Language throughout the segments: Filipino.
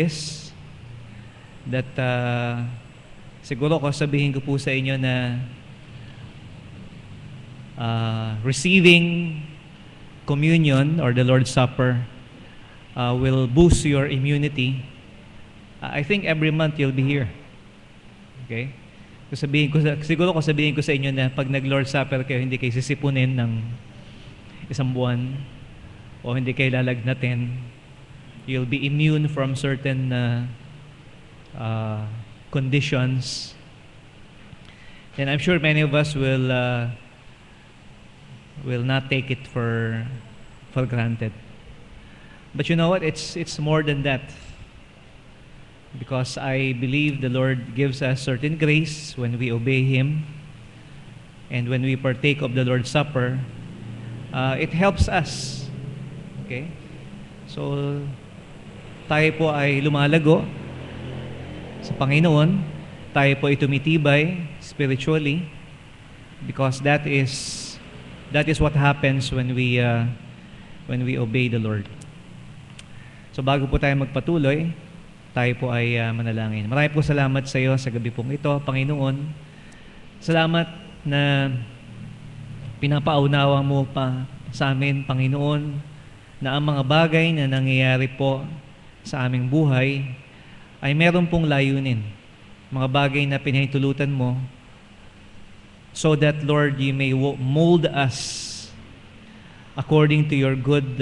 is that siguro ko sabihin ko po sa inyo na receiving communion or the Lord's Supper will boost your immunity. I think every month you'll be here. Okay? Siguro ko sabihin ko sa inyo na pag nag-Lord's Supper kayo, hindi kayo sisipunin ng isang buwan o hindi kayo lalagnatin. You'll be immune from certain conditions. And I'm sure many of us will not take it for granted. But you know what? It's more than that. Because I believe the Lord gives us certain grace when we obey Him. And when we partake of the Lord's Supper, it helps us. Okay? So, tayo po ay lumalago sa Panginoon. Tayo po ay tumitibay spiritually. Because that is what happens when we obey the Lord. So bago po tayo magpatuloy, tayo po ay manalangin. Marami po salamat sa iyo sa gabi pong ito, Panginoon. Salamat na pinapaunawa mo pa sa amin, Panginoon, na ang mga bagay na nangyayari po sa aming buhay ay meron pong layunin. Mga bagay na pinahintulutan mo so that, Lord, you may mold us according to your good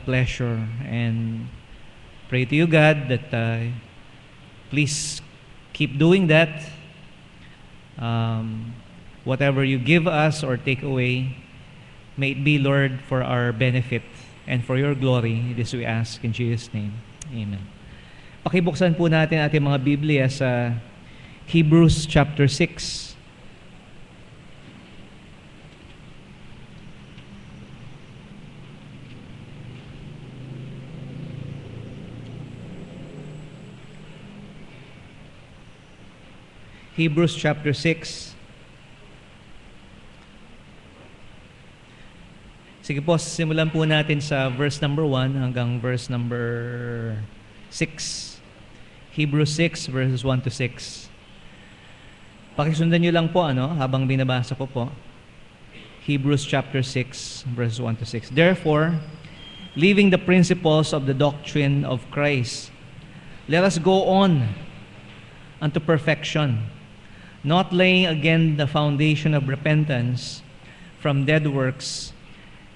pleasure. And pray to you, God, that please keep doing that. Whatever you give us or take away, may it be, Lord, for our benefit and for your glory. This we ask in Jesus' name. Amen. Pakibuksan po natin ating mga Biblia sa Hebrews chapter 6. Hebrews chapter 6. Sige po, simulan po natin sa verse number 1 hanggang verse number 6. Hebrews 6 verses 1 to 6. Pakisundan nyo lang po habang binabasa ko po. Hebrews chapter 6 verses 1 to 6. Therefore, leaving the principles of the doctrine of Christ, let us go on unto perfection, not laying again the foundation of repentance from dead works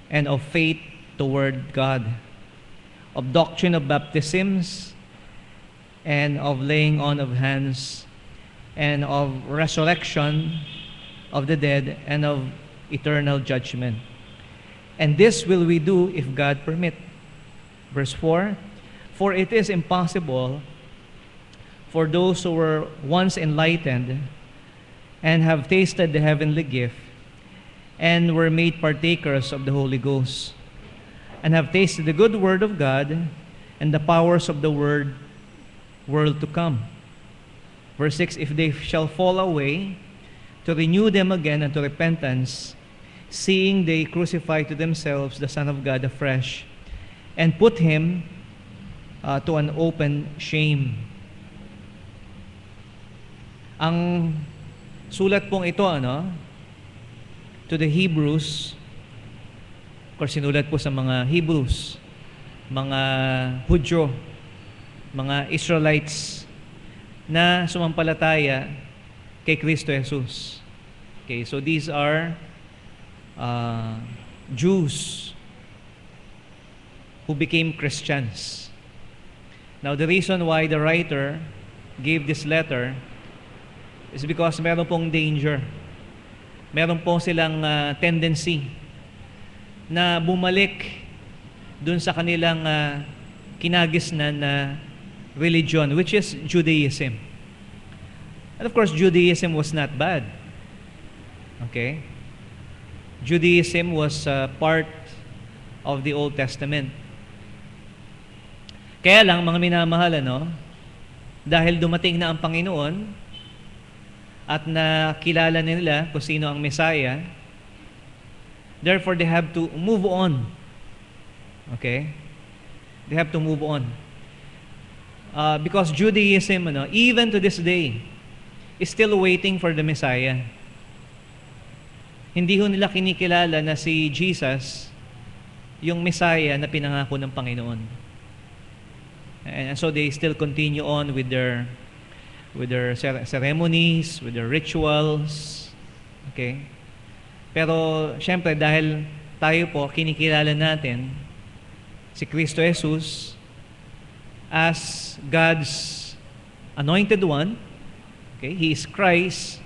and of faith toward God, of doctrine of baptisms and of laying on of hands and of resurrection of the dead and of eternal judgment. And this will we do if God permit. Verse 4, for it is impossible for those who were once enlightened and have tasted the heavenly gift, and were made partakers of the Holy Ghost, and have tasted the good word of God, and the powers of the world to come. Verse 6, if they shall fall away, to renew them again unto repentance, seeing they crucify to themselves the Son of God afresh, and put Him to an open shame. Ang sulat pong ito, to the Hebrews, of course, sinulat po sa mga Hebrews, mga Hudyo, mga Israelites na sumampalataya kay Kristo Jesus. Okay, so these are Jews who became Christians. Now, the reason why the writer gave this letter is because meron pong danger. Meron pong silang tendency na bumalik dun sa kanilang kinagisnan na religion, which is Judaism. And of course, Judaism was not bad. Okay? Judaism was part of the Old Testament. Kaya lang, mga minamahal, dahil dumating na ang Panginoon, at nakilala nila kung sino ang Messiah, therefore they have to move on. Okay? They have to move on. Because Judaism, even to this day, is still waiting for the Messiah. Hindi ho nila kinikilala na si Jesus, yung Messiah na pinangako ng Panginoon. And so they still continue on with their ceremonies, with their rituals. Okay? Pero syempre dahil tayo po kinikilala natin si Kristo Jesus as God's anointed one. Okay? He is Christ.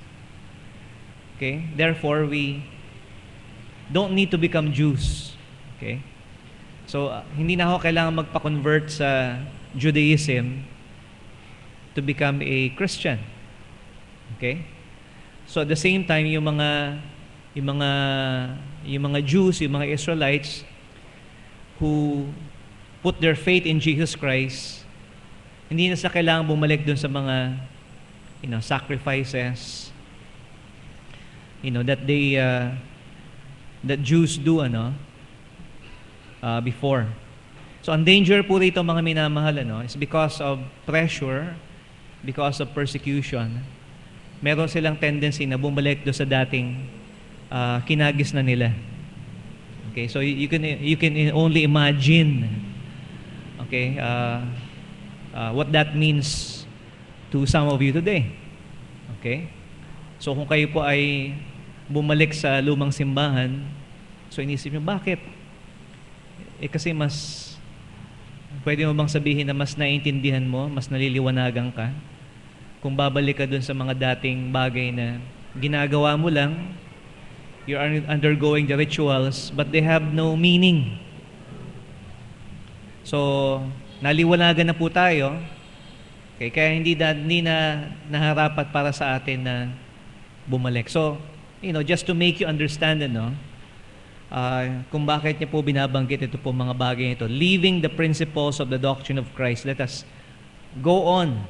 Okay? Therefore, we don't need to become Jews. Okay? So, hindi na ako kailangan magpa-convert sa Judaism to become a Christian. Okay? So, at the same time, yung mga Jews, yung mga Israelites who put their faith in Jesus Christ, hindi na sila kailangan bumalik dun sa mga sacrifices that Jews do before. So ang danger po rito mga minamahal is because of pressure, because of persecution, meron silang tendency na bumalik do sa dating kinagis na nila. Okay, so you can only imagine what that means to some of you today. Okay? So kung kayo po ay bumalik sa lumang simbahan, so inisip nyo, bakit? Kasi pwede mo bang sabihin na mas naiintindihan mo, mas naliliwanagan ka, kung babalik ka dun sa mga dating bagay na ginagawa mo lang, you're undergoing the rituals, but they have no meaning. So, naliwanagan na po tayo, okay, kaya hindi na naharapat para sa atin na bumalik. So, just to make you understand, kung bakit niya po binabanggit ito po mga bagay ito. Leaving the principles of the doctrine of Christ, let us go on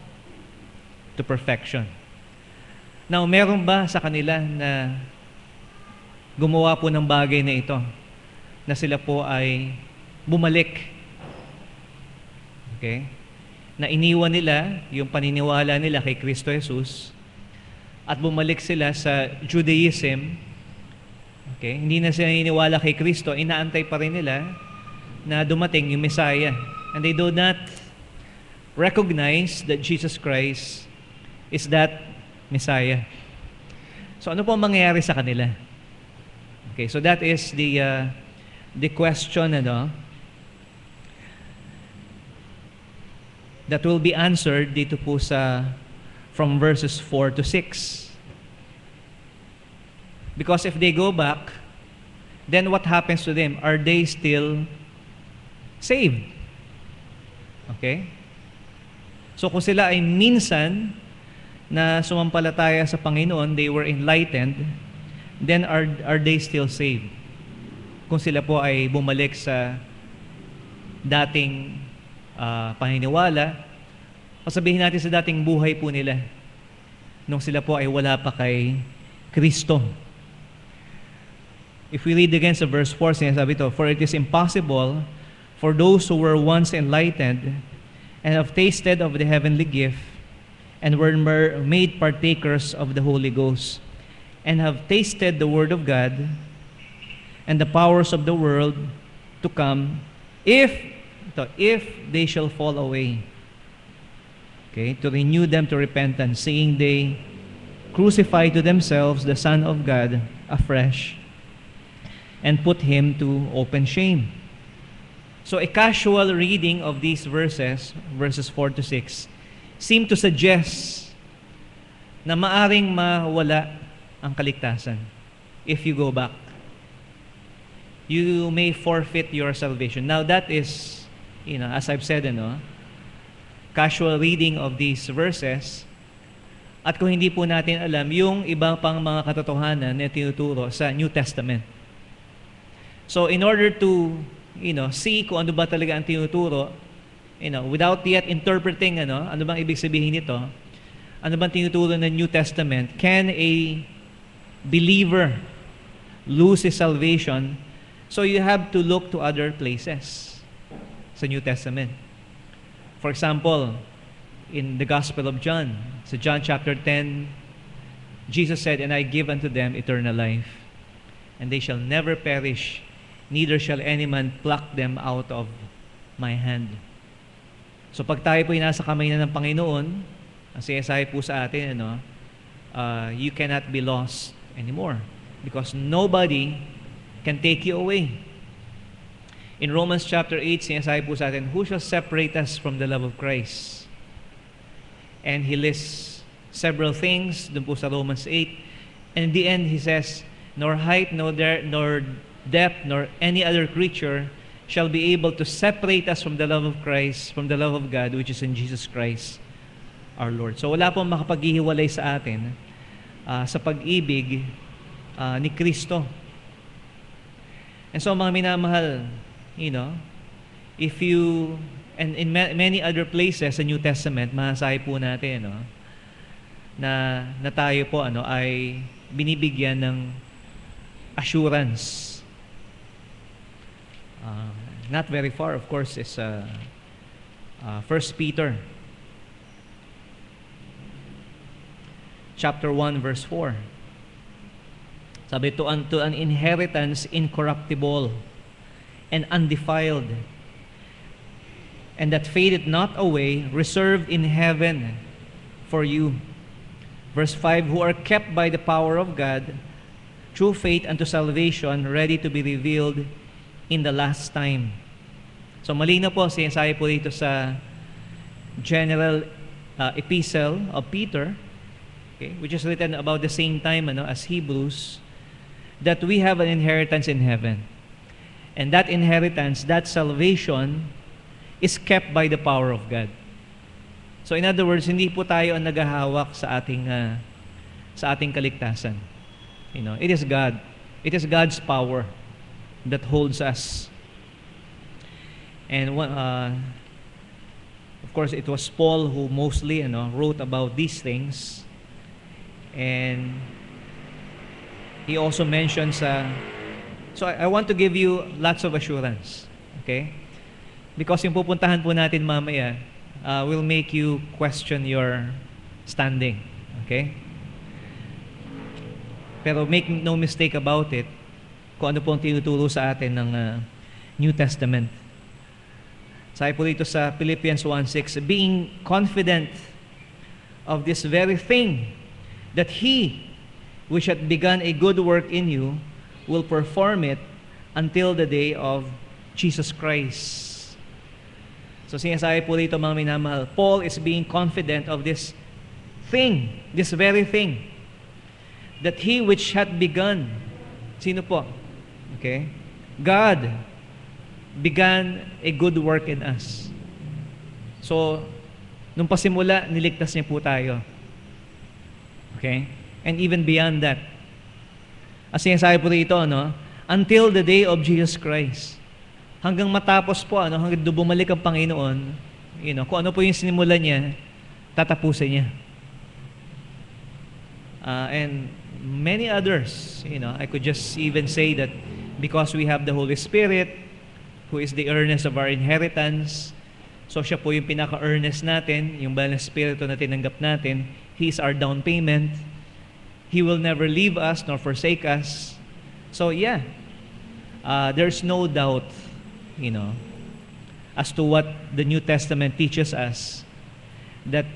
to perfection. Now, meron ba sa kanila na gumawa po ng bagay na ito, na sila po ay bumalik? Okay? Na iniwan nila yung paniniwala nila kay Kristo Jesus at bumalik sila sa Judaism. Okay? Hindi na sila iniwala kay Kristo, inaantay pa rin nila na dumating yung Messiah. And they do not recognize that Jesus Christ is that Messiah. So ano po ang mangyayari sa kanila? Okay, so that is the question that will be answered dito po from verses 4 to 6. Because if they go back, then what happens to them? Are they still saved? Okay? So kung sila ay minsan na sumampalataya sa Panginoon, they were enlightened, then are they still saved? Kung sila po ay bumalik sa dating paniniwala, o sabihin natin sa dating buhay po nila, nung sila po ay wala pa kay Kristo. If we read again sa verse 4, sinasabi ito, "For it is impossible for those who were once enlightened and have tasted of the heavenly gift and were made partakers of the Holy Ghost and have tasted the word of God and the powers of the world to come, if they shall fall away." Okay, to renew them to repentance, seeing they crucify to themselves the Son of God afresh and put him to open shame. So a casual reading of these verses 4 to 6, seem to suggest na maaring mawala ang kaligtasan if you go back. You may forfeit your salvation. Now that is, as I've said, casual reading of these verses. At kung hindi po natin alam yung ibang pang mga katotohanan na tinuturo sa New Testament. So in order to, see kung ano ba talaga ang tinuturo, without yet interpreting, ano bang ibig sabihin nito, ano bang tinuturo ng New Testament, can a believer lose his salvation? So you have to look to other places sa New Testament. For example, in the Gospel of John. So John chapter 10, Jesus said, "And I give unto them eternal life, and they shall never perish, neither shall any man pluck them out of my hand." So pag tayo po ay nasa kamay na ng Panginoon, ang sinasabi po sa atin, you cannot be lost anymore because nobody can take you away. In Romans chapter 8, sinasabi po sa atin, "Who shall separate us from the love of Christ?" And he lists several things dun po sa Romans 8. And in the end, he says, "Nor height, nor depth, nor any other creature shall be able to separate us from the love of Christ, from the love of God, which is in Jesus Christ, our Lord." So wala pong makapaghihiwalay sa atin sa pag-ibig ni Kristo. And so mga minamahal, if you, and in many other places sa New Testament, masasabi po natin, na tayo po ay binibigyan ng assurance. Not very far, of course, is 1 Peter chapter 1, verse 4. Sabi, to an inheritance incorruptible and undefiled, and that fadeth not away, reserved in heaven for you. Verse 5, who are kept by the power of God through faith unto salvation, ready to be revealed in the last time. So malinaw po, sinasabi po dito sa general epistle of Peter, okay, which is written about the same time as Hebrews, that we have an inheritance in heaven. And that inheritance, that salvation, is kept by the power of God. So in other words, hindi po tayo ang naghahawak sa ating kaligtasan. It is God. It is God's power that holds us. And of course, it was Paul who mostly wrote about these things. And he also mentions, so I want to give you lots of assurance. Okay? Because yung pupuntahan po natin mamaya will make you question your standing. Okay? Pero make no mistake about it, kung ano po ang tinuturo sa atin ng New Testament. Sabi po dito sa Philippians 1:6, being confident of this very thing, that He which hath begun a good work in you will perform it until the day of Jesus Christ. So sinasabi po dito mga minamahal, Paul is being confident of this thing, this very thing, that He which hath begun, sino po? Okay? God began a good work in us. So, nung pasimula, niligtas niya po tayo. Okay? And even beyond that. As sinasabi po dito, until the day of Jesus Christ. Hanggang matapos po, hanggang bumalik ang Panginoon, kung ano po yung sinimula niya, tatapusin niya. And many others, I could just even say that because we have the Holy Spirit, who is the earnest of our inheritance, so siya po yung pinaka-earnest natin, yung banal na Espiritu na tinanggap natin, He is our down payment. He will never leave us nor forsake us. So yeah, there's no doubt, as to what the New Testament teaches us, that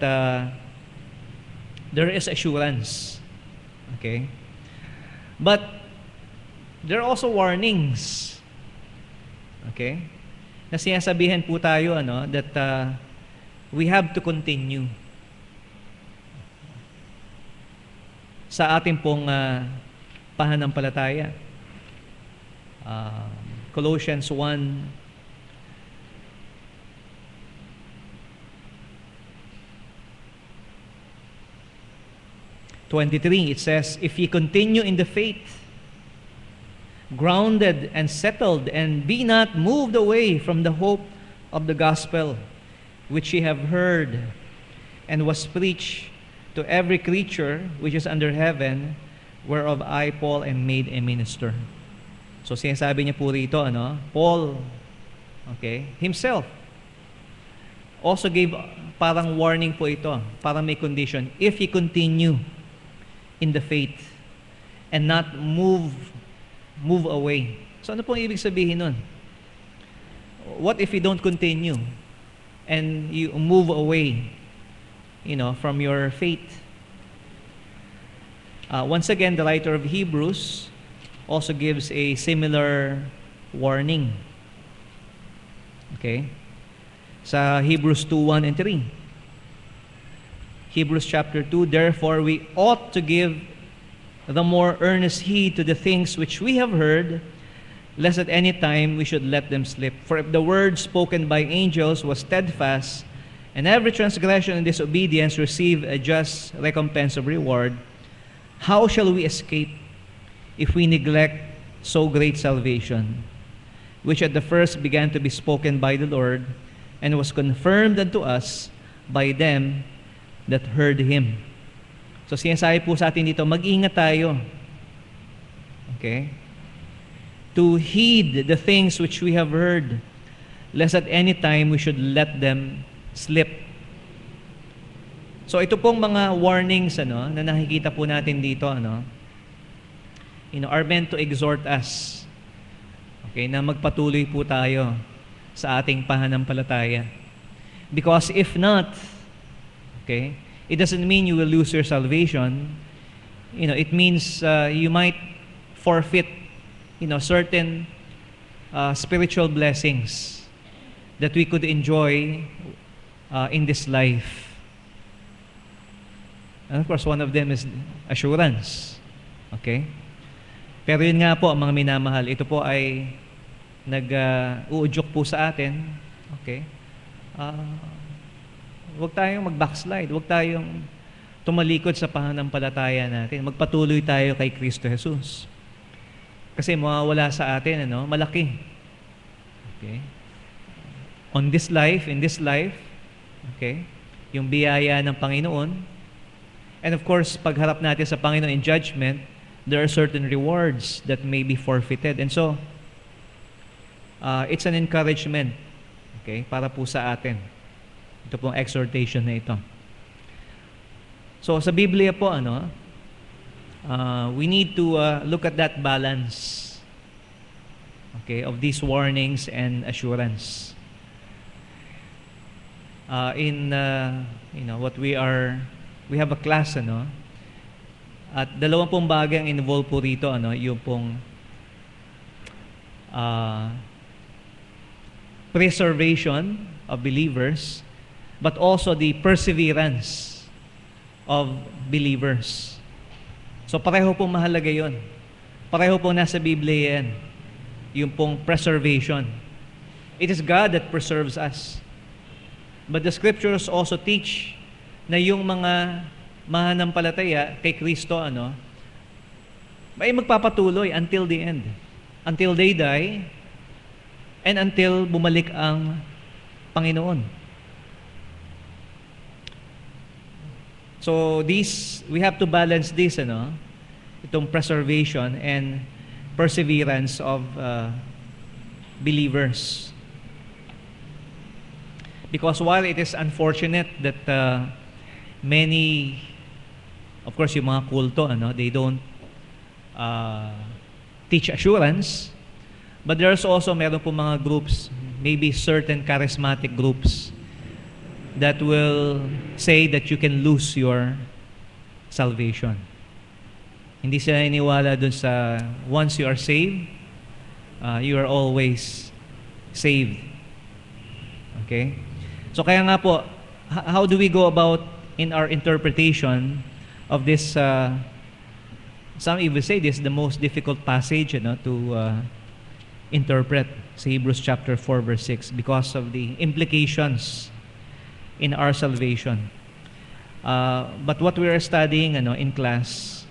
there is assurance. Okay? But there are also warnings. Okay? Na sinasabihan po tayo that we have to continue sa ating pong pananampalataya. Colossians 1:23, it says, if ye continue in the faith, grounded and settled, and be not moved away from the hope of the gospel, which ye have heard, and was preached to every creature which is under heaven, whereof I, Paul, am made a minister. So sinasabi niya po rito, Paul, okay, himself also gave parang warning po ito, parang may condition. If you continue in the faith and not move away. So ano pong ibig sabihin nun? What if you don't continue and you move away, from your faith? Once again, the writer of Hebrews also gives a similar warning. Okay? Sa Hebrews 2:1 and 3. Hebrews chapter 2, therefore we ought to give the more earnest heed to the things which we have heard, lest at any time we should let them slip. For if the word spoken by angels was steadfast, and every transgression and disobedience receive a just recompense of reward, how shall we escape if we neglect so great salvation, which at the first began to be spoken by the Lord, and was confirmed unto us by them that heard Him. So sinasabi po sa atin dito, mag-ingat tayo. Okay? To heed the things which we have heard, lest at any time we should let them slip. So ito pong mga warnings na nakikita po natin dito, are meant to exhort us. Okay, na magpatuloy po tayo sa ating pananampalataya. Because if not, okay, it doesn't mean you will lose your salvation. It means you might forfeit, certain spiritual blessings that we could enjoy in this life. And of course, one of them is assurance. Okay? Pero yun nga po, mga minamahal, ito po ay nag-uudyok po sa atin. Okay? Huwag tayong mag-backslide. Huwag tayong tumalikod sa pananampalataya natin. Magpatuloy tayo kay Kristo Jesus. Kasi mawawala sa atin, malaki. Okay? In this life, okay, yung biyaya ng Panginoon. And of course, pagharap natin sa Panginoon in judgment, there are certain rewards that may be forfeited. And so, it's an encouragement, okay, para po sa atin. Ito pong exhortation na ito. So, sa Biblia po, we need to look at that balance, okay, of these warnings and assurance. What we have a class, at dalawang pong bagay ang involved po rito, yung pong preservation of believers, but also the perseverance of believers. So pareho pong mahalaga yun. Pareho pong nasa Biblia yan. Yung pong preservation. It is God that preserves us. But the scriptures also teach na yung mga mananampalataya kay Kristo, ay magpapatuloy until the end. Until they die, and until bumalik ang Panginoon. So we have to balance this, itong preservation and perseverance of believers. Because while it is unfortunate that many, of course, yung mga kulto, they don't teach assurance, but there's also meron po mga groups, maybe certain charismatic groups, that will say that you can lose your salvation. Hindi sila iniwala dun sa once you are saved, you are always saved. Okay? So kaya nga po, how do we go about in our interpretation of this, some even say this is the most difficult passage to interpret sa Hebrews chapter 4 verse 6 because of the implications in our salvation. But what we are studying in class,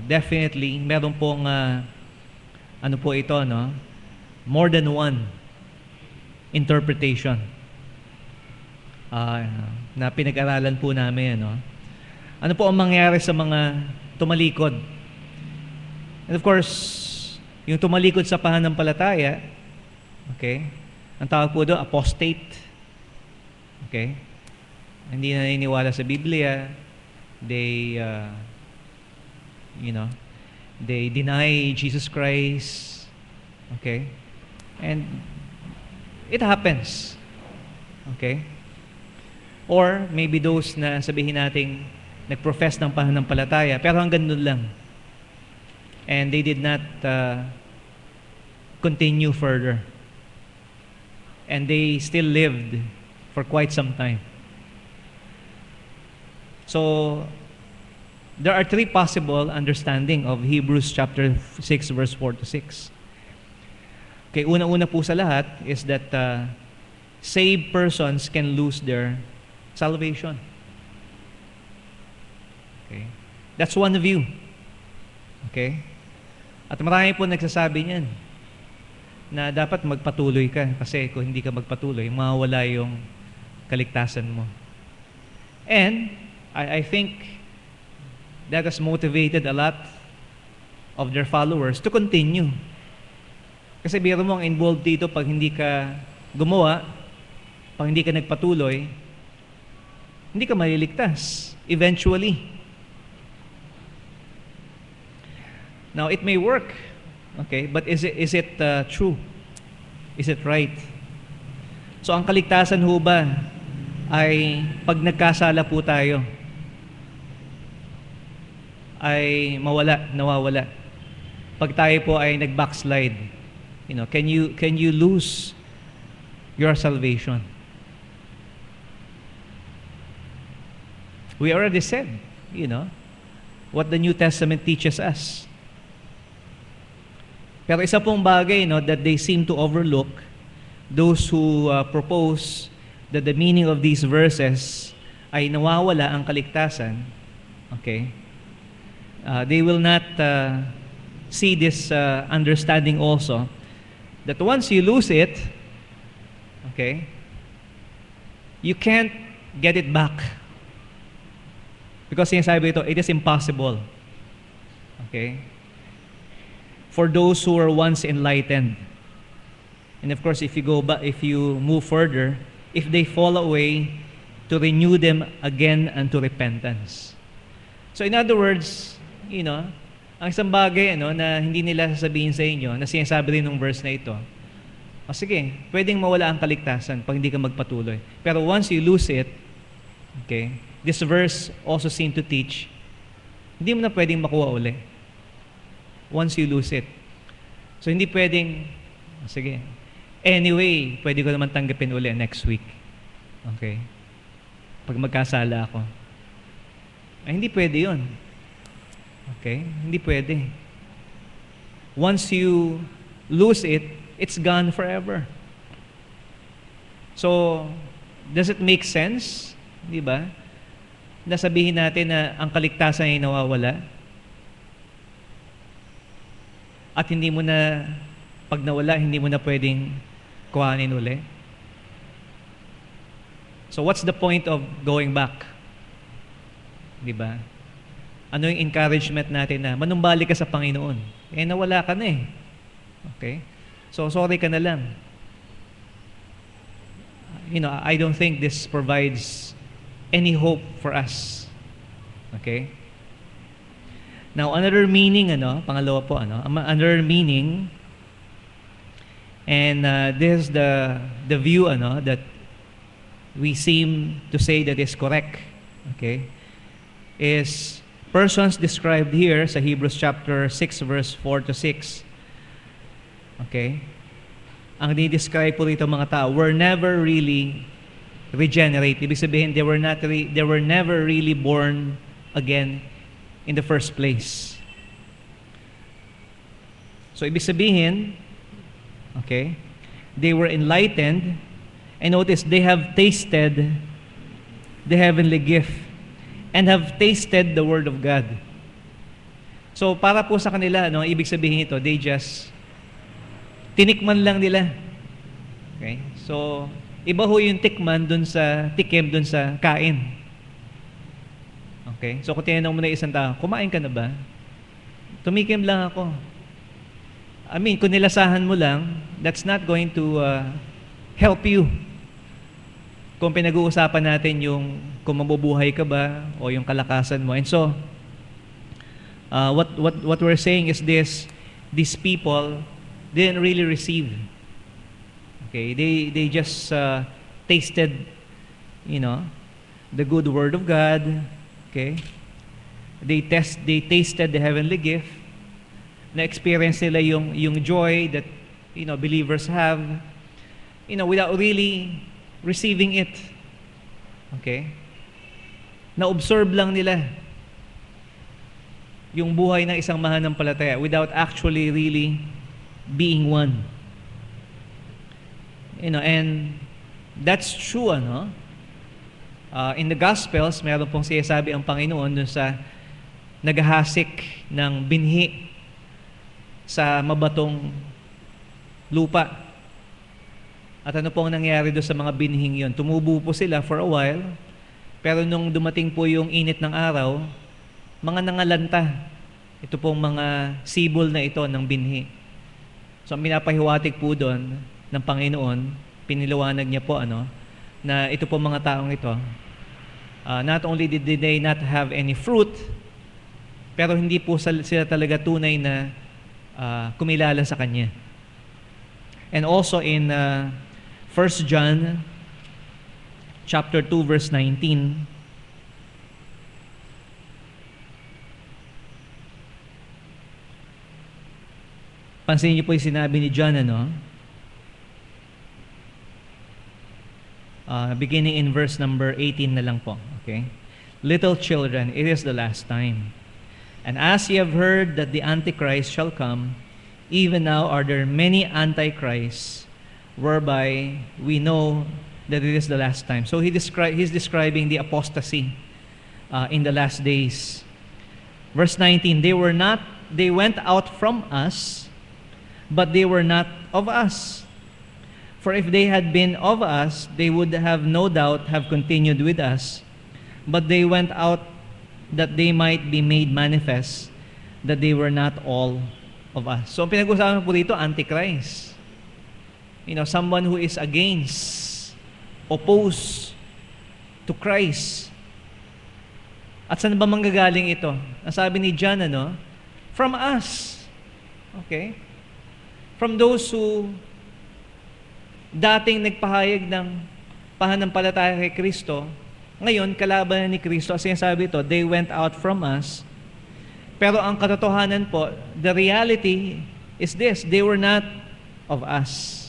definitely meron pong po ito, more than one interpretation na pinag-aralan po namin. Ano po ang mangyayari sa mga tumalikod? And of course, yung tumalikod sa pananampalataya, okay, ang tawag po doon, apostate. Okay? Hindi na naniniwala sa Biblia. They, they deny Jesus Christ. Okay? And it happens. Okay? Or maybe those na sabihin nating nag-profess ng pananampalataya, pero hanggang doon lang. And they did not continue further. And they still lived for quite some time. So, there are three possible understanding of Hebrews chapter 6 verse 4 to 6. Okay, una-una po sa lahat is that saved persons can lose their salvation. Okay? That's one view. Okay? At marami po nagsasabi niyan na dapat magpatuloy ka kasi kung hindi ka magpatuloy, mawawala yung kaligtasan mo. And I think that has motivated a lot of their followers to continue. Kasi biro mo ang involved dito pag hindi ka gumawa, pag hindi ka nagpatuloy, hindi ka maliligtas eventually. Now, it may work, okay, but is it true? Is it right? So, ang kaligtasan ho ba ay pag nagkasala po tayo, ay nawawala. Pag tayo po ay nag-backslide, can you lose your salvation? We already said, what the New Testament teaches us. Pero isa pong bagay, that they seem to overlook, those who propose that the meaning of these verses ay nawawala ang kaligtasan, okay? They will not see this understanding also, that once you lose it, okay, you can't get it back. Because sinasabi ito, it is impossible. Okay? For those who were once enlightened. And of course, if you move further, if they fall away, to renew them again unto repentance. So in other words, ang isang bagay na hindi nila sasabihin sa inyo, na sinasabi rin ng verse na ito, sige, pwedeng mawala ang kaligtasan pag hindi ka magpatuloy. Pero once you lose it, okay, this verse also seems to teach, hindi mo na pwedeng makuha uli. Once you lose it. So hindi pwedeng, sige, anyway, pwede ko naman tanggapin uli next week. Okay? Pag magkasala ako. Ay, hindi pwede yun. Okay? Hindi pwede. Once you lose it, it's gone forever. So, does it make sense? Di ba? Nasabihin natin na ang kaligtasan ay nawawala. At hindi mo na, pag nawala, hindi mo na pwedeng kuhanin uli. So, what's the point of going back? Di ba? Ano yung encouragement natin na manumbalik ka sa Panginoon? Nawala ka na eh. Okay? So, sorry ka na lang. I don't think this provides any hope for us. Okay? Now, another meaning, pangalawa po, another meaning, and this is the view, that we seem to say that is correct, okay, is persons described here sa Hebrews chapter 6 verse 4 to 6. Okay? Ang di-describe po rito mga tao were never really regenerate. Ibig sabihin, they were never really born again in the first place. So, ibig sabihin, okay, they were enlightened, and notice, they have tasted the heavenly gift and have tasted the Word of God. So, para po sa kanila, ibig sabihin ito, they just tinikman lang nila. Okay? So, iba ho yung tikman dun sa tikim, dun sa kain. Okay? So, kung tinanong mo na isang tao, kumain ka na ba? Tumikim lang ako. Kung nilasahan mo lang, that's not going to help you. kung pinag-uusapan natin yung kung mabubuhay ka ba o yung kalakasan mo. And so, what we're saying is this: these people didn't really receive. Okay, they just tasted, the good word of God. Okay, they tasted the heavenly gift. Na-experience nila yung joy that believers have, without really receiving it. Okay? Na-observe lang nila yung buhay ng isang mananampalataya without actually really being one. And that's true, in the Gospels, meron pong sinasabi ang Panginoon dun sa naghahasik ng binhi sa mabatong lupa. At ano pong nangyari doon sa mga binhing yon? Tumubo po sila for a while, pero nung dumating po yung init ng araw, mga nangalanta. Ito pong mga sibol na ito ng binhi. So, ang pinapahiwatig po doon ng Panginoon, piniliwanag niya po na ito po mga taong ito, not only did they not have any fruit, pero hindi po sila talaga tunay na kumilala sa Kanya. And also in 1 John chapter 2 verse 19, pansin niyo po yung sinabi ni John, beginning in verse number 18 na lang po. Okay? Little children, it is the last time. And as ye have heard that the Antichrist shall come, even now are there many Antichrists, whereby we know that it is the last time. So he's describing the apostasy in the last days. Verse 19, they went out from us, but they were not of us. For if they had been of us, they would have no doubt have continued with us. But they went out that they might be made manifest that they were not all of us. So, ang pinag-usapan po dito, Antichrist. Someone who is against, opposed to Christ. At saan ba manggagaling ito? Ang sabi ni John, from us. Okay? From those who dating nagpahayag ng pananampalataya kay Kristo, ngayon, kalaban ni Kristo. As sinasabi ito, they went out from us. Pero ang katotohanan po, the reality is this: they were not of us.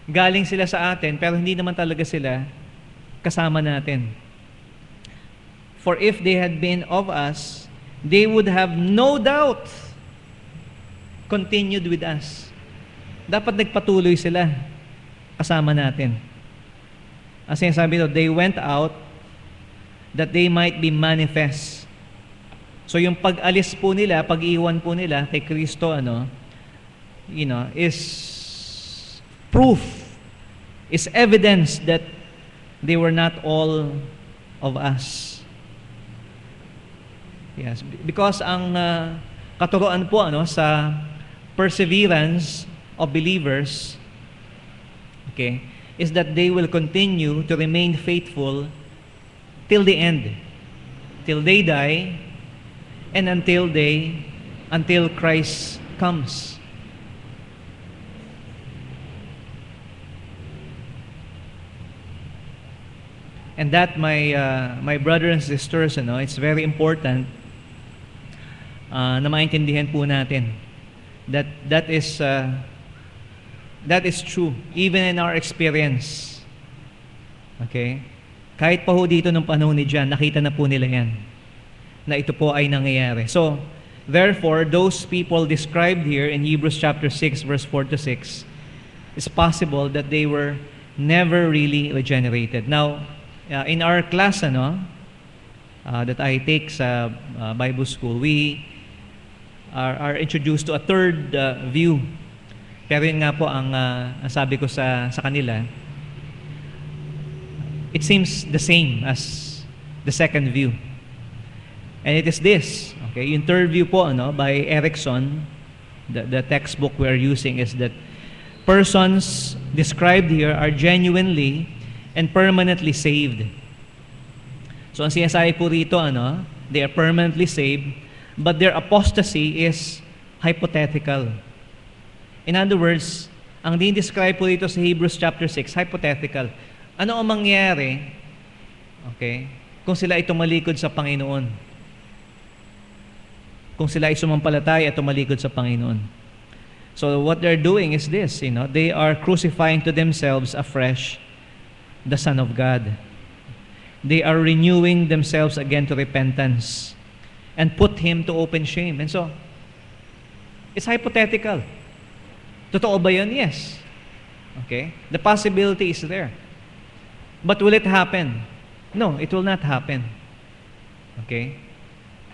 Galing sila sa atin, pero hindi naman talaga sila kasama natin. For if they had been of us, they would have no doubt continued with us. Dapat nagpatuloy sila kasama natin. As sinasabi ito, they went out that they might be manifest. So yung pag-alis po nila, pag-iwan po nila kay Kristo, is proof, is evidence that they were not all of us. Yes, because ang katuroan po sa perseverance of believers, okay, is that they will continue to remain faithful till the end, till they die, and until Christ comes. And that, my brothers and sisters, it's very important na maintindihan po natin that is true even in our experience. Okay? Kahit pa ho dito nung panahon ni John, nakita na po nila yan, na ito po ay nangyayari. So, therefore, those people described here in Hebrews chapter 6, verse 4 to 6, it's possible that they were never really regenerated. Now, in our class, that I take sa Bible school, we are introduced to a third view. Pero yun nga po ang sabi ko sa kanila, it seems the same as the second view. And it is this, okay? Yung third view po, by Erickson, the textbook we are using, is that persons described here are genuinely and permanently saved. So ang sinasabi po rito, they are permanently saved, but their apostasy is hypothetical. In other words, ang din-describe po dito sa Hebrews chapter 6, hypothetical. Ano ang mangyayari, okay, kung sila ay tumalikod sa Panginoon? Kung sila ay sumampalataya at tumalikod sa Panginoon. So what they're doing is this, they are crucifying to themselves afresh the Son of God. They are renewing themselves again to repentance and put Him to open shame. And so, it's hypothetical. Totoo ba yun? Yes. Okay? The possibility is there. But will it happen? No, it will not happen. Okay?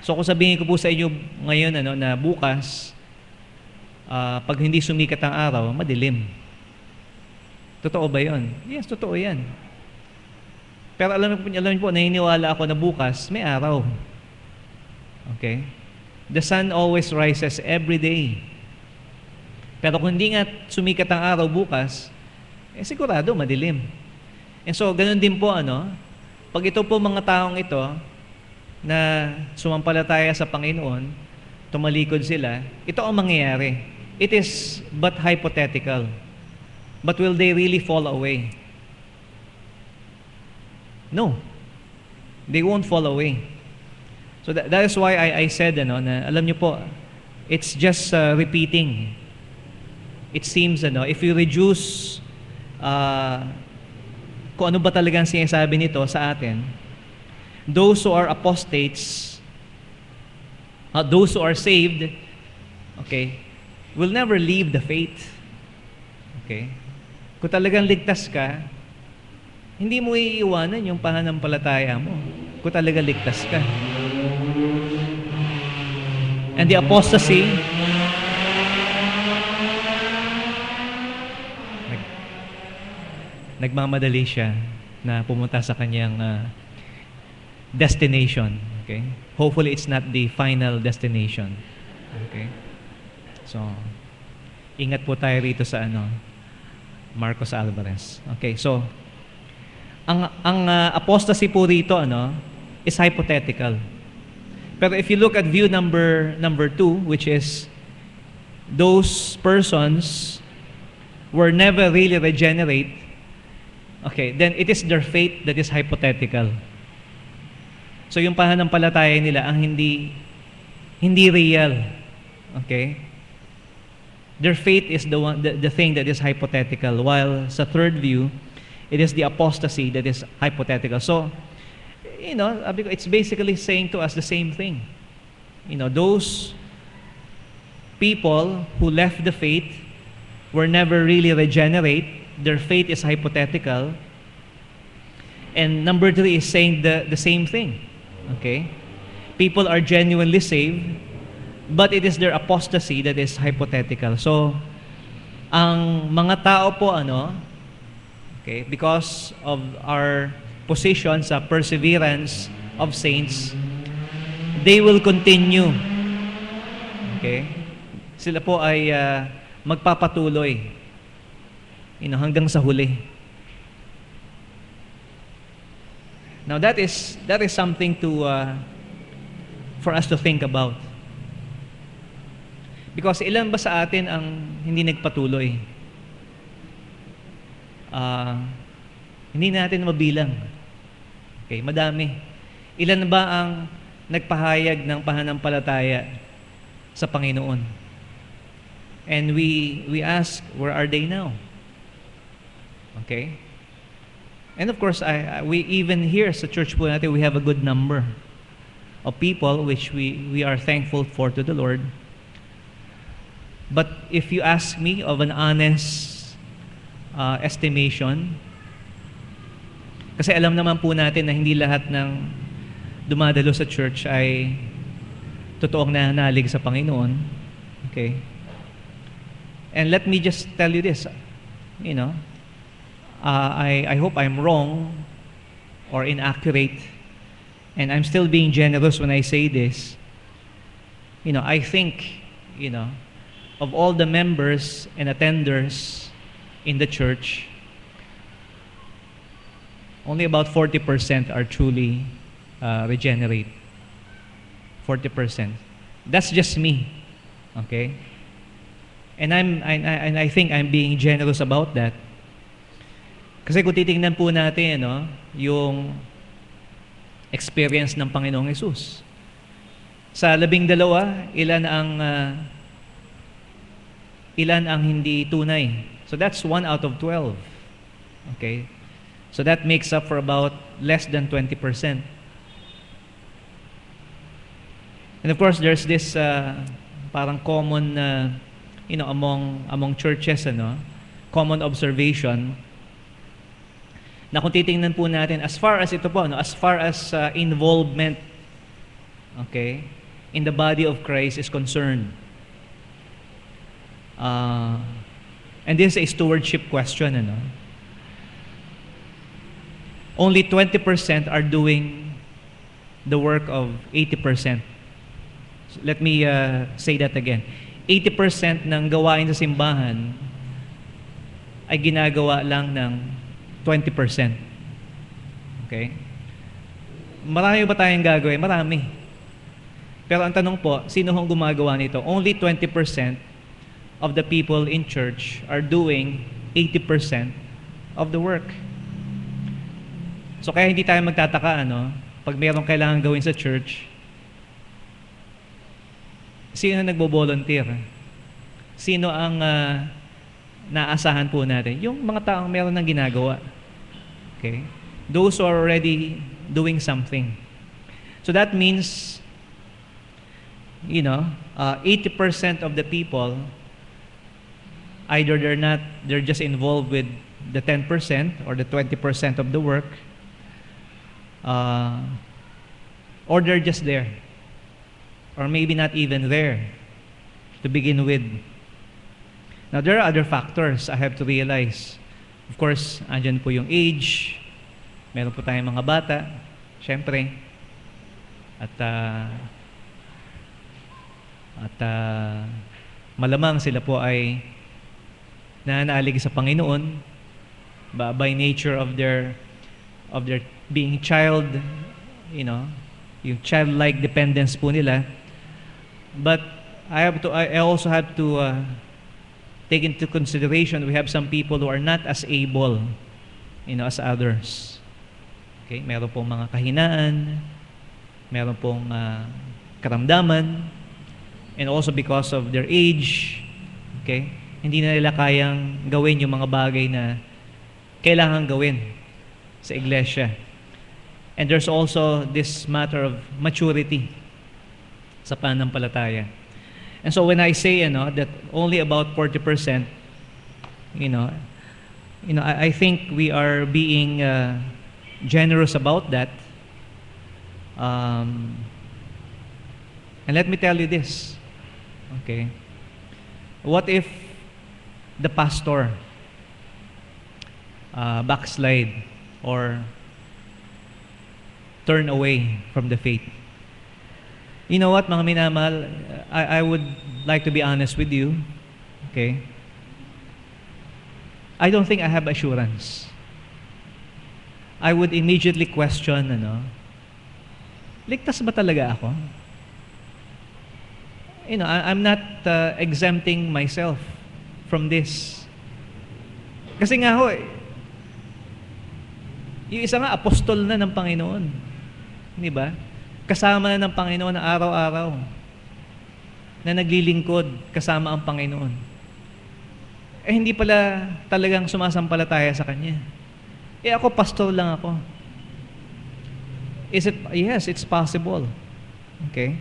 So kung sabihin ko po sa inyo ngayon na bukas, pag hindi sumikat ang araw, madilim. Totoo ba yun? Yes, totoo yan. Pero alam niyo po, naniniwala ako na bukas, may araw. Okay? The sun always rises every day. Pero kung hindi nga sumikat ang araw bukas, sigurado madilim. And so, ganun din po, pag ito po mga taong ito, na sumampalataya sa Panginoon, tumalikod sila, ito ang mangyayari. It is but hypothetical. But will they really fall away? No. They won't fall away. So that is why I said, na alam niyo po, it's just repeating. It seems, if you reduce kung ano ba talagang sinasabi nito sa atin, those who are apostates, those who are saved, okay, will never leave the faith. Okay? Kung talagang ligtas ka, hindi mo iiwanan yung pananampalataya mo. Kung talagang ligtas ka. And the apostasy, nagmamadali siya na pumunta sa kanyang destination. Okay? Hopefully, it's not the final destination. Okay? So, ingat po tayo rito sa Marcos Alvarez. Okay, so, ang apostasy po rito, is hypothetical. Pero if you look at view number 2, which is those persons were never really regenerate, okay, then it is their faith that is hypothetical. So yung pananampalataya nila ang hindi real. Okay? Their faith is the thing that is hypothetical, while sa third view, it is the apostasy that is hypothetical. So, it's basically saying to us the same thing. Those people who left the faith were never really regenerate. Their faith is hypothetical. And number 3 is saying the same thing. Okay? People are genuinely saved, but it is their apostasy that is hypothetical. So, ang mga tao po, okay, because of our position sa perseverance of saints, they will continue. Okay? Sila po ay magpapatuloy hanggang sa huli. Now that is something for us to think about. Because ilan ba sa atin ang hindi nagpatuloy? Hindi natin mabilang. Okay, madami. Ilan ba ang nagpahayag ng pananampalataya sa Panginoon? And we ask, where are they now? Okay? And of course, we even here sa church po natin, we have a good number of people which we are thankful for to the Lord. But if you ask me of an honest estimation, kasi alam naman po natin na hindi lahat ng dumadalo sa church ay totoong nananalig sa Panginoon. Okay? And let me just tell you this, I hope I'm wrong or inaccurate, and I'm still being generous when I say this. I think, of all the members and attenders in the church, only about 40% are truly regenerate. 40%. That's just me. Okay? And I think I'm being generous about that. Kasi kung titingnan po natin, yung experience ng Panginoong Hesus. Sa 12, ilan ang hindi tunay. So that's 1 out of 12. Okay? So that makes up for about less than 20%. And of course, there's this parang common among churches, common observation na kung titingnan po natin as far as involvement, okay, in the body of Christ is concerned. And this is a stewardship question, Only 20% are doing the work of 80%. So let me say that again. 80% ng gawain sa simbahan ay ginagawa lang ng 20%. Okay? Marami ba tayong gagawin? Marami. Pero ang tanong po, sino hong gumagawa nito? Only 20% of the people in church are doing 80% of the work. So kaya hindi tayo magtataka, pag mayroong kailangan gawin sa church, sino nagbo-volunteer? Sino ang naasahan po natin? Yung mga taong meron ng ginagawa. Okay? Those who are already doing something. So that means, 80% of the people, either they're just involved with the 10% or the 20% of the work, or they're just there. Or maybe not even there to begin with. Now, there are other factors I have to realize. Of course, andyan po yung age. Meron po tayong mga bata, syempre. At malamang sila po ay nananalig sa Panginoon by nature of their being child, yung childlike dependence po nila. But I also have to take into consideration we have some people who are not as able, as others. Okay, meron pong mga kahinaan, meron pong karamdaman, and also because of their age, okay, hindi na nila kayang gawin yung mga bagay na kailangan gawin sa iglesia. And there's also this matter of maturity sa pananampalataya. And so when I say, that only about 40%, I think we are being generous about that. And let me tell you this, okay? What if the pastor backslide or turn away from the faith? You know what, mga minamahal, I would like to be honest with you, okay? I don't think I have assurance. I would immediately question, ligtas ba talaga ako? I'm not exempting myself from this. Kasi nga yung isa nga apostol na ng Panginoon. Di ba? Kasama na ng Panginoon na araw-araw. Na naglilingkod kasama ang Panginoon. Hindi pala talagang sumasampalataya sa Kanya. Ako, pastor lang ako. Yes, it's possible. Okay?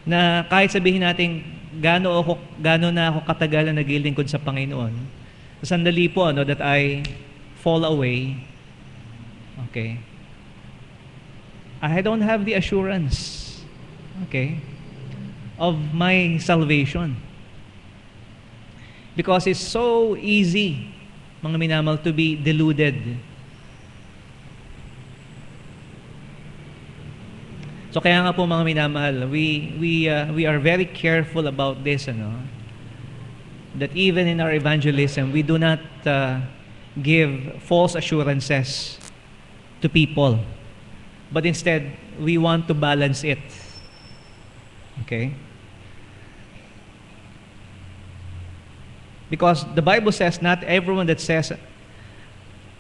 Na kahit sabihin natin, gaano na ako katagal na naglilingkod sa Panginoon, sa sandali po, that I fall away, okay, I don't have the assurance, okay, of my salvation. Because it's so easy, mga minamahal, to be deluded. So kaya nga po, mga minamahal, we are very careful about this, that even in our evangelism, we do not give false assurances to people. But instead, we want to balance it. Okay? Because the Bible says, not everyone that says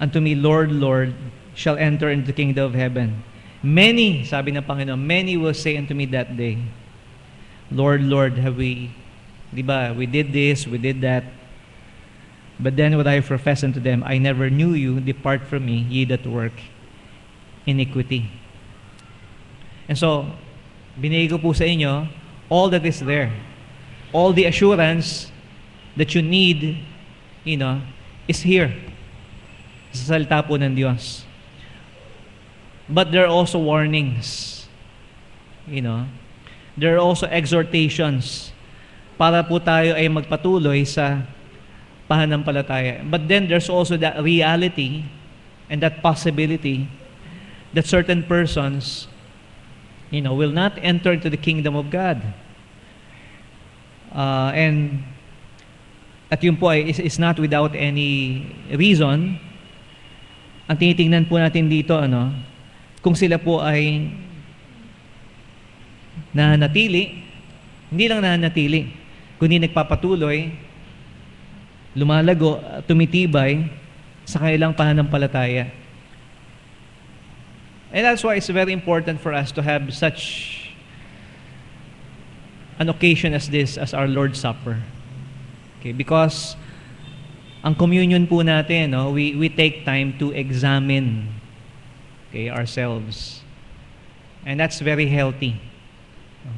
unto me, Lord, Lord, shall enter into the kingdom of heaven. Many, sabi ng Panginoon, many will say unto me that day, Lord, Lord, have we, di ba, we did this, we did that. But then would I profess unto them, I never knew you, depart from me, ye that work iniquity. And so, binigay ko po sa inyo, all that is there. All the assurance that you need, is here. Sa salita po ng Diyos. But there are also warnings. There are also exhortations para po tayo ay magpatuloy sa pananampalataya. But then there's also that reality and that possibility that certain persons, will not enter into the kingdom of God. At yun po ay is not without any reason. Ang tinitingnan po natin dito, kung sila po ay nananatili, hindi lang nananatili, kundi nagpapatuloy, lumalago, tumitibay sa kanilang pananampalataya. And that's why it's very important for us to have such an occasion as this, as our Lord's Supper. Okay, because ang communion po natin, we take time to examine ourselves. And that's very healthy.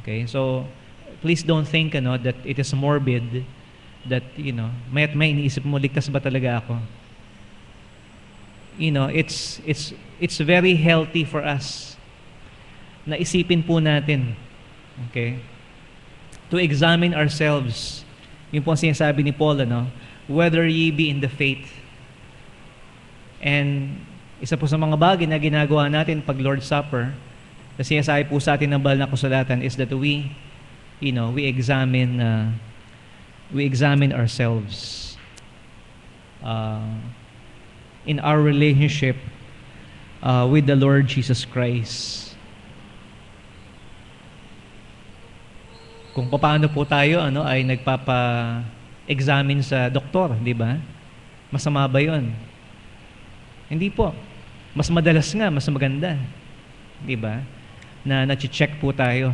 Okay, so please don't think that it is morbid, that may iniisip mo, ligtas ba talaga ako? It's very healthy for us na isipin po natin, to examine ourselves. Yung po ang sinasabi ni Paul, whether ye be in the faith. And isa po sa mga bagay na ginagawa natin pag Lord's Supper, na sinasabi po sa atin ng banal na kasulatan, is that we examine ourselves in our relationship with the Lord Jesus Christ. Kung paano po tayo ay nagpapa-examine sa doktor, di ba? Masama ba 'yon? Hindi po. Mas madalas nga, mas maganda. Di ba? Na na-check po tayo.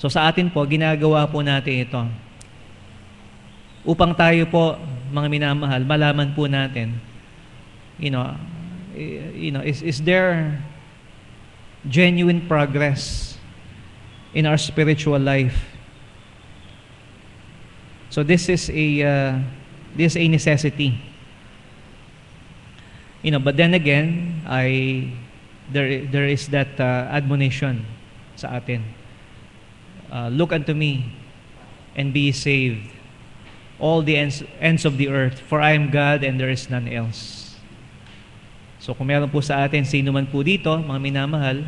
So sa atin po, ginagawa po natin ito. Upang tayo po, mga minamahal, malaman po natin, is there genuine progress in our spiritual life? So this is a necessity. But then again, there is that admonition sa atin. Look unto me and be saved, all the ends of the earth, for I am God and there is none else. So kung meron po sa atin, sino man po dito, mga minamahal,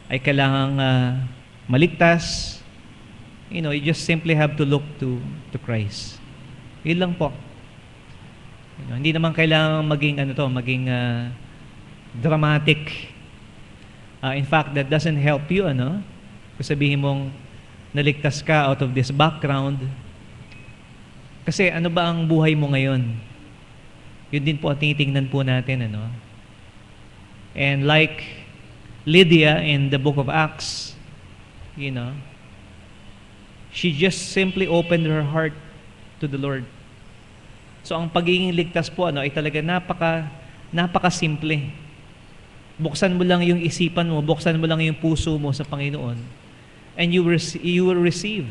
ay kailangang maligtas, you just simply have to look to Christ. Yun lang po. Hindi naman kailangan maging dramatic. In fact, that doesn't help you, Kung sabihin mong naligtas ka out of this background. Kasi ano ba ang buhay mo ngayon? Yun din po ang tinitingnan po natin, And like Lydia in the book of Acts, she just simply opened her heart to the Lord. So ang pagiging ligtas po ay talaga napaka-simple. Buksan mo lang yung isipan mo, buksan mo lang yung puso mo sa Panginoon, and you will receive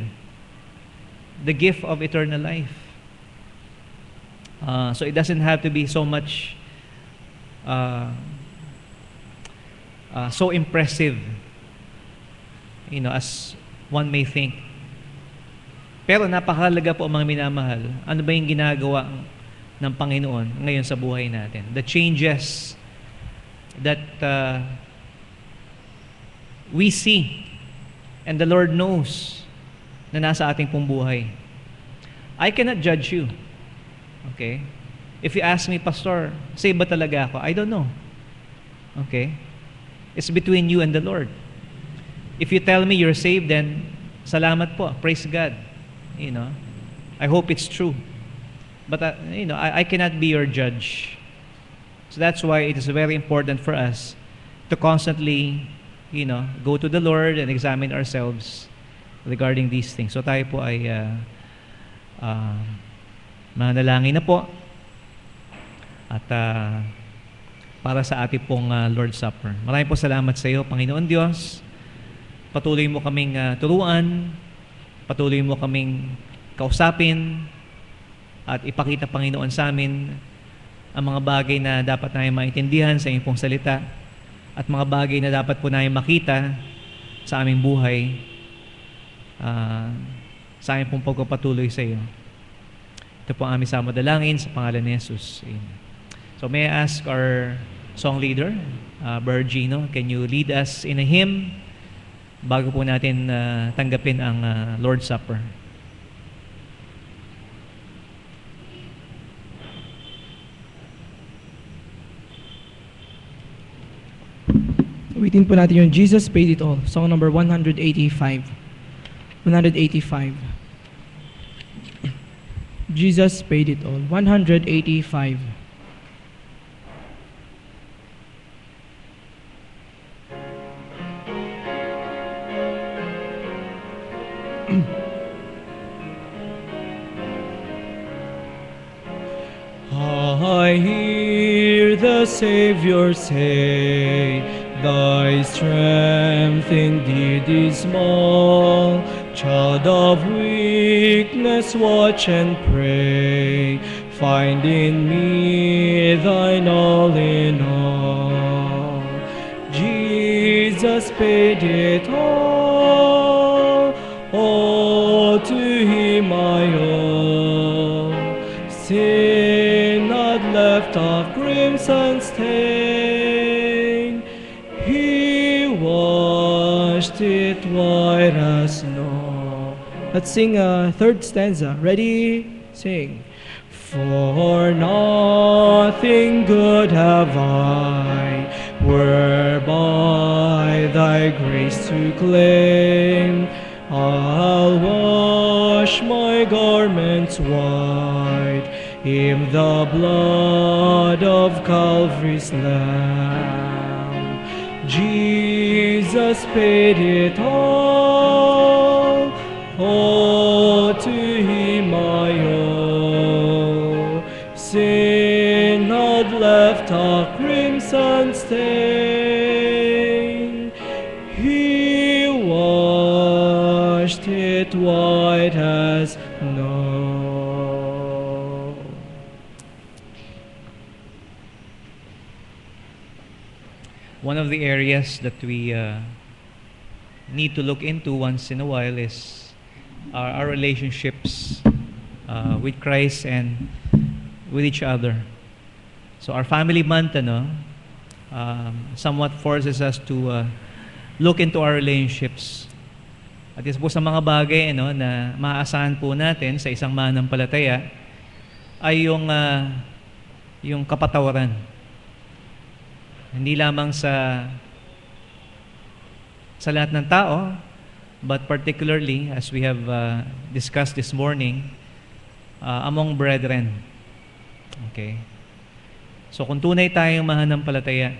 the gift of eternal life. So it doesn't have to be so much so impressive, as one may think. Pero napakahalaga po, mga minamahal, ano ba yung ginagawa ng Panginoon ngayon sa buhay natin? The changes that we see and the Lord knows na nasa ating pong buhay. I cannot judge you. Okay? If you ask me, Pastor, save ba talaga ako? I don't know. Okay? It's between you and the Lord. If you tell me you're saved, then salamat po. Praise God. You know, I hope it's true. But, I cannot be your judge. So that's why it is very important for us to constantly, go to the Lord and examine ourselves regarding these things. So tayo po ay manalangin na po at para sa ating pong Lord's Supper. Maraming po salamat sa iyo, Panginoon Diyos. Patuloy mo kaming turuan, patuloy mo kaming kausapin at ipakita, Panginoon, sa amin ang mga bagay na dapat namin maintindihan sa iyong pong salita at mga bagay na dapat po namin makita sa aming buhay, sa aming pong pagpapatuloy sa iyo. Ito po ang aming samadalangin sa pangalan ni Jesus. Amen. So may I ask our song leader, Brother Gino, can you lead us in a hymn bago po natin tanggapin ang Lord's Supper? Awitin po natin yung Jesus Paid It All, song number 185. 185. Jesus paid it all. 185. I hear the Savior say, Thy strength indeed is small. Child of weakness, watch and pray. Find in me thine all in all. Jesus paid it all to him I owe. Sin not left of crimson stain. He washed it white as snow. Let's sing a third stanza. Ready? Sing. For nothing good have I, whereby thy grace to claim. I'll wash my garments white in the blood of Calvary's Lamb. Jesus paid it all to him I owe. Sin not left a crimson stain. He washed it white as snow. One of the areas that we need to look into once in a while is our relationships with Christ and with each other. So our family month, somewhat forces us to look into our relationships. At isa po sa mga bagay na maaasahan po natin sa isang mananampalataya ay yung kapatawaran. Hindi lamang sa lahat ng tao, but particularly, as we have discussed this morning, among brethren. Okay? So kung tunay tayong mananampalataya,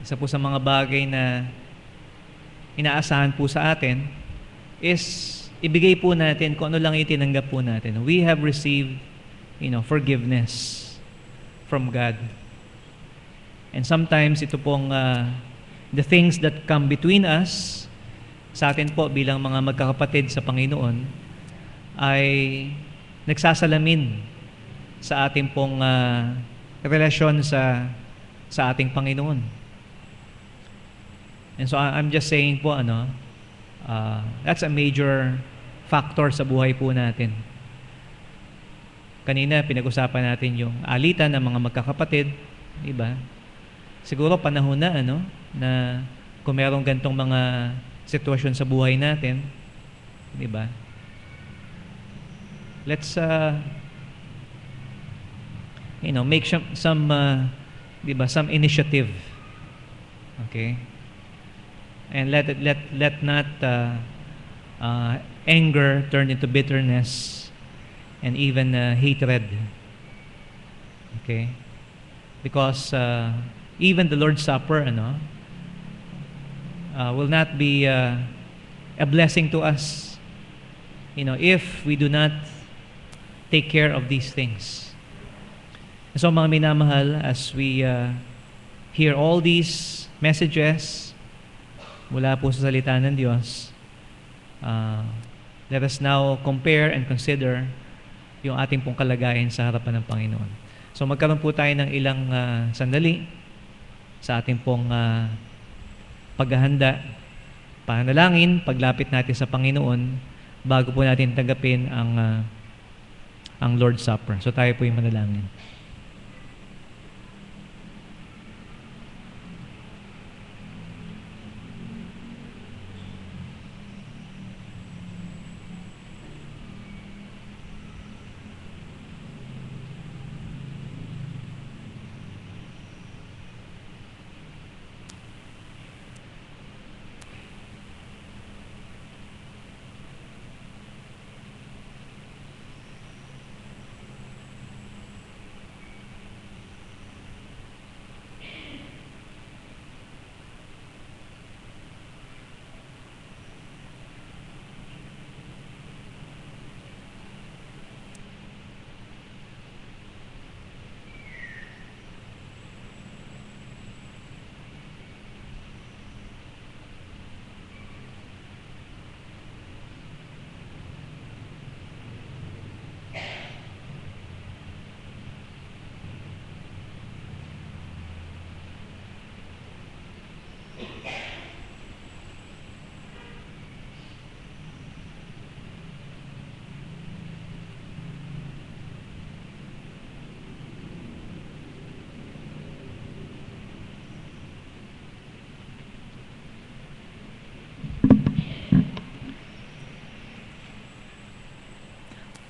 isa po sa mga bagay na inaasahan po sa atin is ibigay po natin kung ano lang itinanggap po natin. We have received, forgiveness from God. And sometimes ito pong the things that come between us, sa atin po bilang mga magkakapatid sa Panginoon, ay nagsasalamin sa ating pong relasyon sa ating Panginoon. And so I'm just saying po, that's a major factor sa buhay po natin. Kanina, pinag-usapan natin yung alitan ng mga magkakapatid, diba? Siguro panahon na, na kung merong gantong mga sitwasyon sa buhay natin, diba? Let's make some di ba, some initiative. Okay? And let not anger turn into bitterness and even hatred. Okay? Because even the Lord's Supper will not be a blessing to us, if we do not take care of these things. So mga minamahal, as we hear all these messages mula po sa salita ng Diyos, let us now compare and consider yung ating pong kalagayan sa harapan ng Panginoon. So magkaroon po tayo ng ilang sandali sa ating pong paghahanda, panalangin, paglapit natin sa Panginoon bago po natin tanggapin ang Lord's Supper. So tayo po yung manalangin.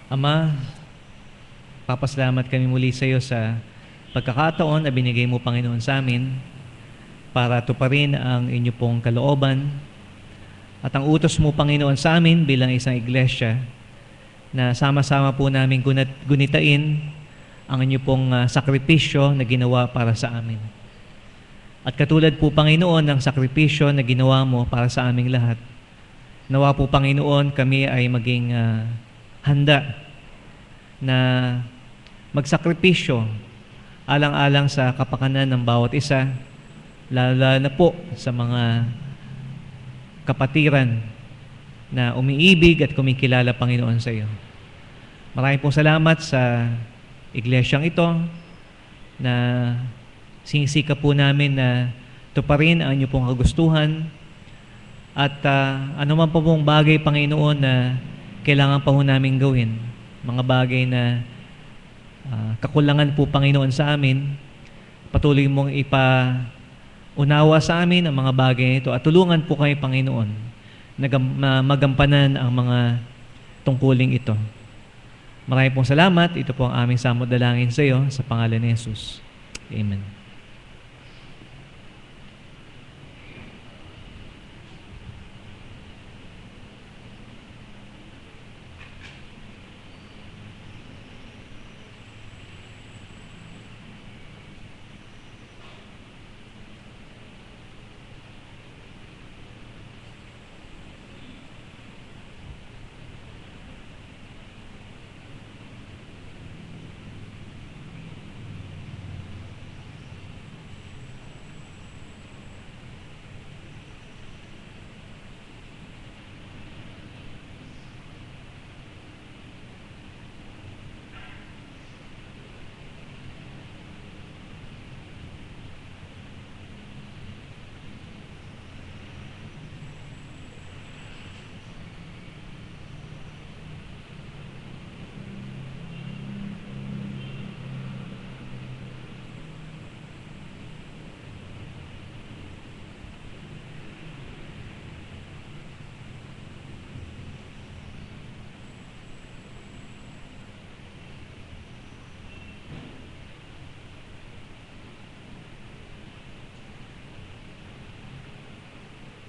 Ama, papasalamat kami muli sa iyo sa pagkakataon na binigay mo, Panginoon, sa amin para tuparin ang inyo pong kalooban at ang utos mo, Panginoon, sa amin bilang isang iglesia na sama-sama po namin gunitain ang inyo pong sakripisyo na ginawa para sa amin. At katulad po, Panginoon, ng sakripisyo na ginawa mo para sa aming lahat, nawa po, Panginoon, kami ay maging handa na magsakripisyo alang-alang sa kapakanan ng bawat isa, lalo na po sa mga kapatiran na umiibig at kumikilala, Panginoon, sa iyo. Maraming pong salamat sa iglesyang ito na sinisika po namin na tuparin ang inyo pong kagustuhan at anuman pa pong bagay, Panginoon, na kailangan pa po namin gawin. Mga bagay na kakulangan po, Panginoon, sa amin, patuloy mong ipaunawa sa amin ang mga bagay ito at tulungan po kayo, Panginoon, na magampanan ang mga tungkuling ito. Maraming pong salamat. Ito po ang aming samot dalangin sa iyo sa pangalan ni Jesus. Amen.